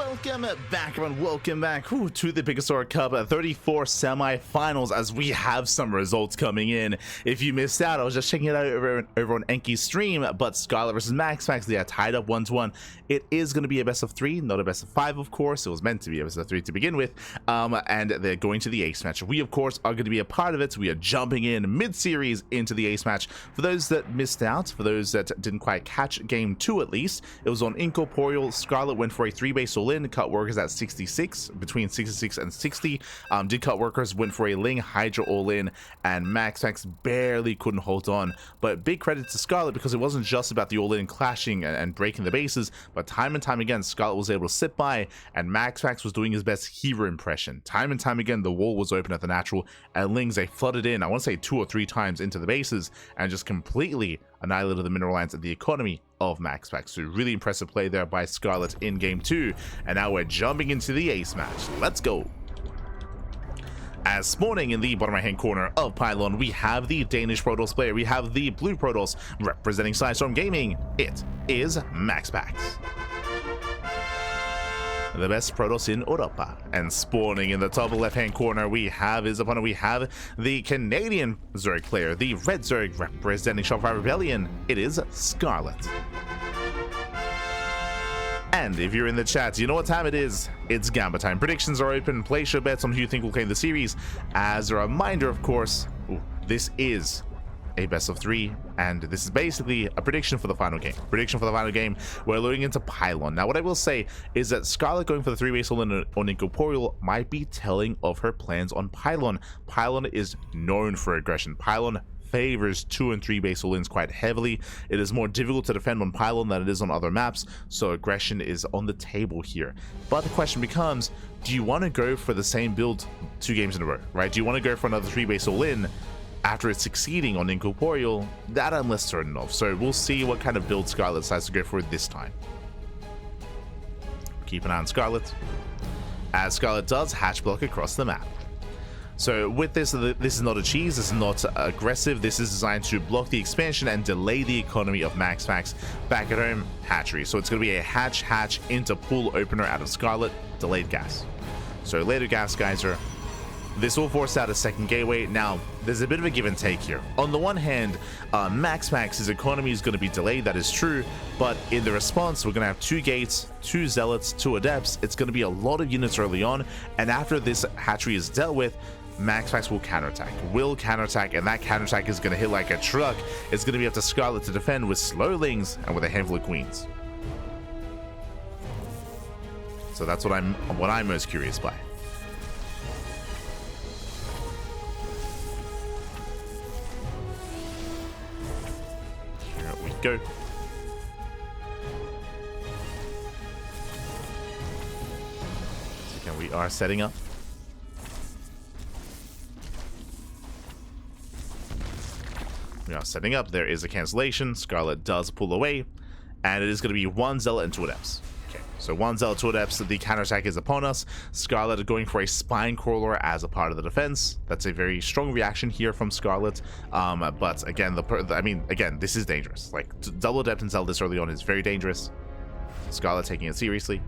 Welcome back, everyone. Welcome back to the PiGosaur Cup 34 semi-finals as we have some results coming in. If you missed out, I was just checking it out over on Enki's stream, but Scarlett versus MaxPax, they are tied up 1-1. It is going to be a best of 3, not a best of 5, of course. It was meant to be a best of 3 to begin with, and they're going to the ace match. We, of course, are going to be a part of it. We are jumping in mid-series into the ace match. For those that missed out, for those that didn't quite catch game 2 at least, it was on Incorporeal. Scarlett went for a 3-base all-in, cut workers at 66, between 66 and 60. Did cut workers, went for a Ling Hydra all-in, and MaxPax barely couldn't hold on. But big credit to Scarlett, because it wasn't just about the all-in clashing and breaking the bases, but time and time again, Scarlett was able to sit by, and MaxPax was doing his best hero impression. Time and time again, the wall was open at the natural, and Lings, they flooded in, I want to say 2 or 3 times into the bases, and just completely annihilated the mineral lands and the economy of MaxPax. So really impressive play there by Scarlett in game 2, and now we're jumping into the ace match. Let's go. As spawning in the bottom right hand corner of Pylon, we have the Danish Protoss player. We have the blue Protoss representing Sidestorm Gaming. It is MaxPax, the best Protoss in Europa. And spawning in the top left hand corner, we have his opponent. We have the Canadian Zerg player, the red Zerg representing Shopify Rebellion. It is Scarlett. And if you're in the chat, you know what time it is. It's Gamba time. Predictions are open. Place your bets on who you think will claim the series. As a reminder, of course, this is a best of 3, and this is basically a prediction for the final game. We're loading into Pylon. Now, what I will say is that Scarlett going for the 3-base all-in on Incorporeal might be telling of her plans on Pylon. Pylon is known for aggression. Pylon favors 2 and 3 base all-ins quite heavily. It is more difficult to defend on Pylon than it is on other maps, so aggression is on the table here. But the question becomes, do you want to go for the same build 2 games in a row, right? Do you want to go for another 3-base all-in after it's succeeding on Incorporeal? That I'm less certain of, so we'll see what kind of build Scarlett decides to go for this time. Keep an eye on Scarlett, as Scarlett does hatch block across the map. So with this is not a cheese, this is not aggressive, this is designed to block the expansion and delay the economy of MaxPax back at home hatchery. So it's going to be a hatch into pool opener out of Scarlett, delayed gas. So later gas geyser. This will force out a second gateway. Now, there's a bit of a give and take here. On the one hand, MaxPax's economy is going to be delayed, that is true, but in the response, we're going to have 2 gates, 2 zealots, 2 adepts. It's going to be a lot of units early on, and after this hatchery is dealt with, MaxPax will counterattack, and that counterattack is going to hit like a truck. It's going to be up to Scarlett to defend with slow Lings and with a handful of queens. So that's what I'm most curious by. Here we go. So again, we are setting up. We are setting up. There is a cancellation. Scarlett does pull away, and it is going to be 1 zealot and 2 adepts. Okay, so 1 zealot, 2 adepts. The counterattack is upon us. Scarlett going for a spine crawler as a part of the defense. That's a very strong reaction here from Scarlett. But again, again, this is dangerous. Like, double adept and zealot this early on is very dangerous. Scarlett taking it seriously.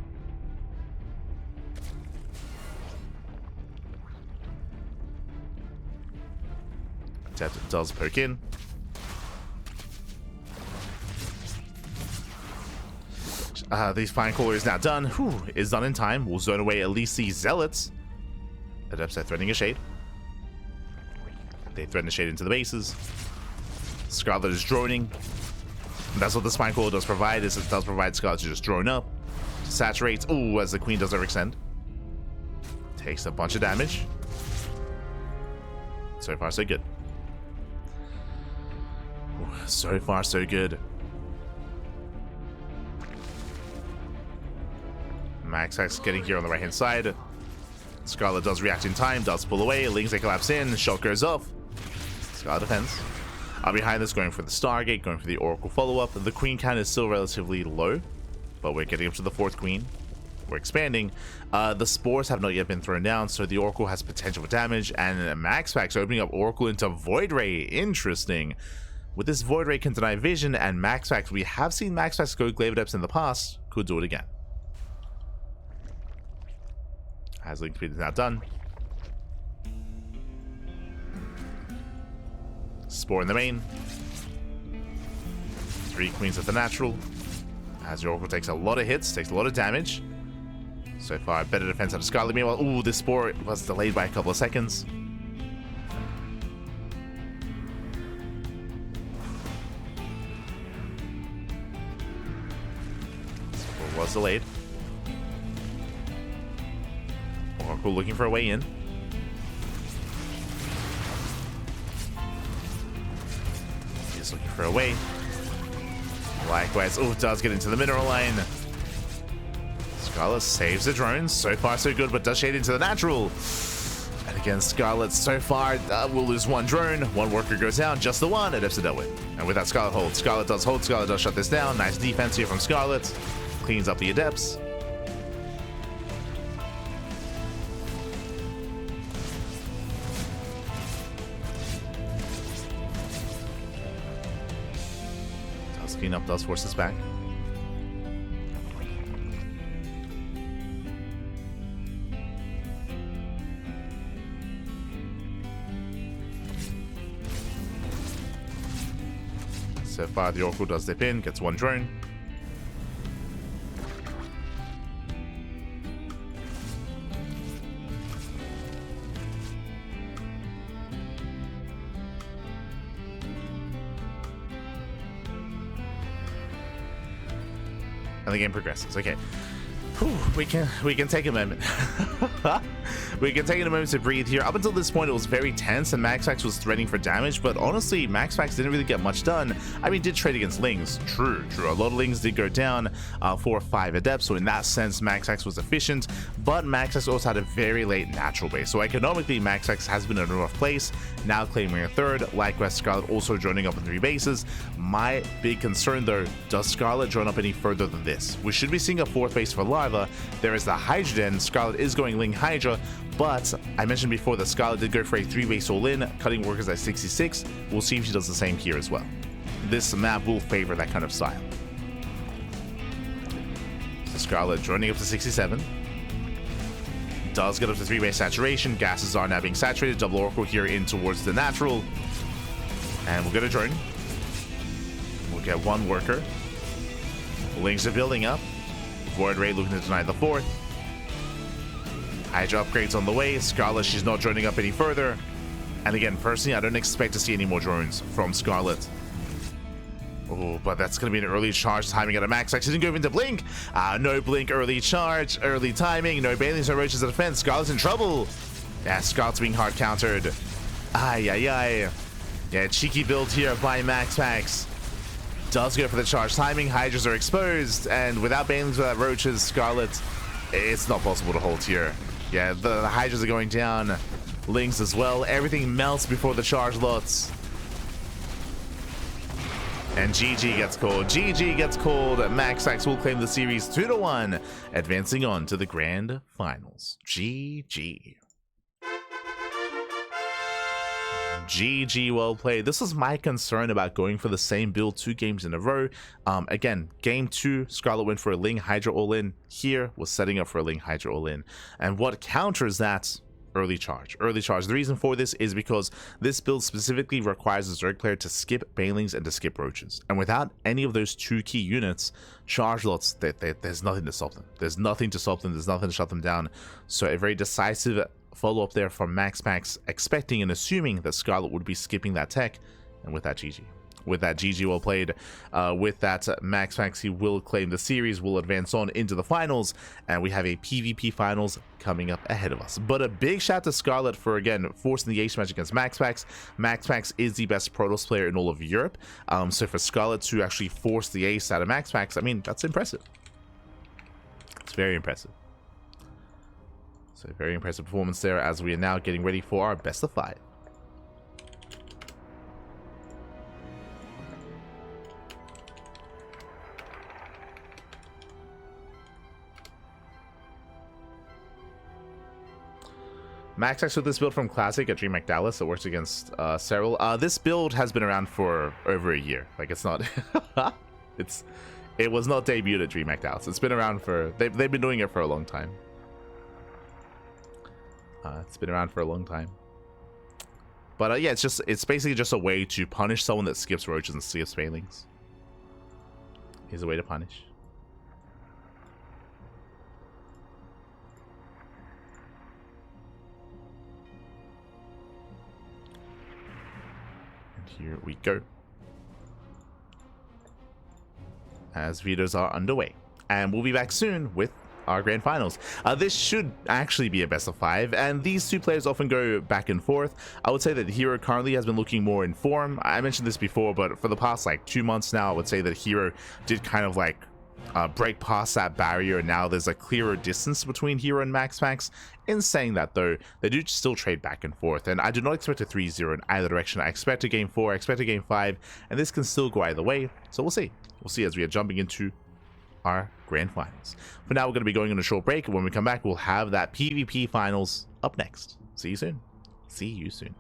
Adept does poke in. The spine crawler is now done. Is done in time. We'll zone away at least the zealots. Adepts are threatening a shade. They threaten a shade into the bases. Scarlett is droning. And that's what the spine crawler does provide. Is it does provide Scarlett to just drone up, saturates. As the queen does overextend. Takes a bunch of damage. So far, so good. So far, so good. MaxPax getting here on the right hand side. Scarlett does react in time, does pull away. Lings, they collapse in. Shot goes off. Scarlett defends. Behind this, going for the Stargate, going for the Oracle follow-up. The queen count is still relatively low, but we're getting up to the 4th queen. We're expanding. The spores have not yet been thrown down, so the Oracle has potential for damage. And MaxPax opening up Oracle into Void Ray. Interesting. With this Void Ray can deny vision, and MaxPax, we have seen MaxPax go Glaive Adepts in the past, could do it again. As link speed is now done. Spore in the main. 3 queens at the natural. As your Oracle takes a lot of hits, takes a lot of damage. So far, better defense out of Scarlett. Meanwhile, ooh, this spore was delayed by a couple of seconds. Spore was delayed. Oracle looking for a way in. He's looking for a way. Likewise, oh, does get into the mineral line. Scarlett saves the drones. So far, so good, but does shade into the natural. And again, Scarlett so far will lose 1 drone. 1 worker goes down, just the one. Adepts are dealt with. And with that, Scarlett holds. Scarlett does hold. Scarlett does shut this down. Nice defense here from Scarlett. Cleans up the Adepts. Does clean up, does force us back. So far, the Oracle does dip in, gets 1 drone. And the game progresses. Okay. Whew, we can take a moment. We can take a moment to breathe here. Up until this point, it was very tense, and MaxPax was threatening for damage, but honestly, MaxPax didn't really get much done. I mean, did trade against Lings. True. A lot of Lings did go down for 5 Adepts, so in that sense, MaxPax was efficient, but MaxPax also had a very late natural base. So economically, MaxPax has been in a rough place, now claiming a 3rd. Likewise, Scarlett also joining up in 3 bases. My big concern, though, does Scarlett join up any further than this? We should be seeing a 4th base for Lava. There is the Hydra Den. Scarlett is going Ling Hydra, but I mentioned before that Scarlett did go for a 3-base all-in, cutting workers at 66. We'll see if she does the same here as well. This map will favor that kind of style. So Scarlett joining up to 67. Does get up to 3-base saturation. Gases are now being saturated. Double Oracle here in towards the natural. And we'll get a drone. We'll get 1 worker. Lings are building up. Void Ray looking to deny the 4th. Hydra upgrades on the way. Scarlett, she's not joining up any further. And again, personally, I don't expect to see any more drones from Scarlett. Oh, but that's going to be an early charge timing at a max. Actually didn't go into blink. No blink, early charge, early timing. No Bailey's, no Roaches of defense. Scarlett's in trouble. Yeah, Scarlett's being hard countered. Ay. Yeah, cheeky build here by MaxPax. Does go for the charge timing. Hydras are exposed. And without Bailey's, without Roaches, Scarlett, it's not possible to hold here. Yeah, the Hydras are going down. Lings as well. Everything melts before the charge lots. And GG gets called. GG gets called. MaxPax will claim the series 2-1, advancing on to the grand finals. GG. GG, well played. This was my concern about going for the same build 2 games in a row. Again, game 2, Scarlett went for a Ling Hydra all-in. Here was setting up for a Ling Hydra all-in. And what counters that? Early charge. The reason for this is because this build specifically requires a Zerg player to skip Banelings and to skip Roaches. And without any of those 2 key units, charge lots, there's nothing to stop them. There's nothing to stop them. There's nothing to shut them down. So a very decisive follow-up there from MaxPax, expecting and assuming that Scarlett would be skipping that tech. And with that, GG. With that, GG, well played. With that, MaxPax, he will claim the series, will advance on into the finals, and we have a PvP finals coming up ahead of us. But a big shout to Scarlett for, again, forcing the ace match against MaxPax. MaxPax is the best Protoss player in all of Europe, so for Scarlett to actually force the ace out of MaxPax, I mean, that's impressive. It's very impressive. So, very impressive performance there as we are now getting ready for our best of 5. MaxPax with this build from Classic at Dream Dallas that works against Cyril. This build has been around for over a year. Like, it's not... it was not debuted at Dream Dallas. It's been around for... They've been doing it for a long time. It's been around for a long time. But yeah, it's basically just a way to punish someone that skips roaches and skips failings. Here's a way to punish. And here we go. As videos are underway. And we'll be back soon with our grand finals. This should actually be a best of 5, and these two players often go back and forth. I would say that Hero currently has been looking more in form. I mentioned this before, but for the past like 2 months now, I would say that Hero did kind of like break past that barrier, and now there's a clearer distance between Hero and MaxPax. In saying that though, they do still trade back and forth, and I do not expect a 3-0 in either direction. I expect a game 4, I expect a game 5, and this can still go either way, so we'll see. We'll see as we are jumping into our grand finals. For now, we're going to be going on a short break, and when we come back, we'll have that PvP finals up next. See you soon. See you soon.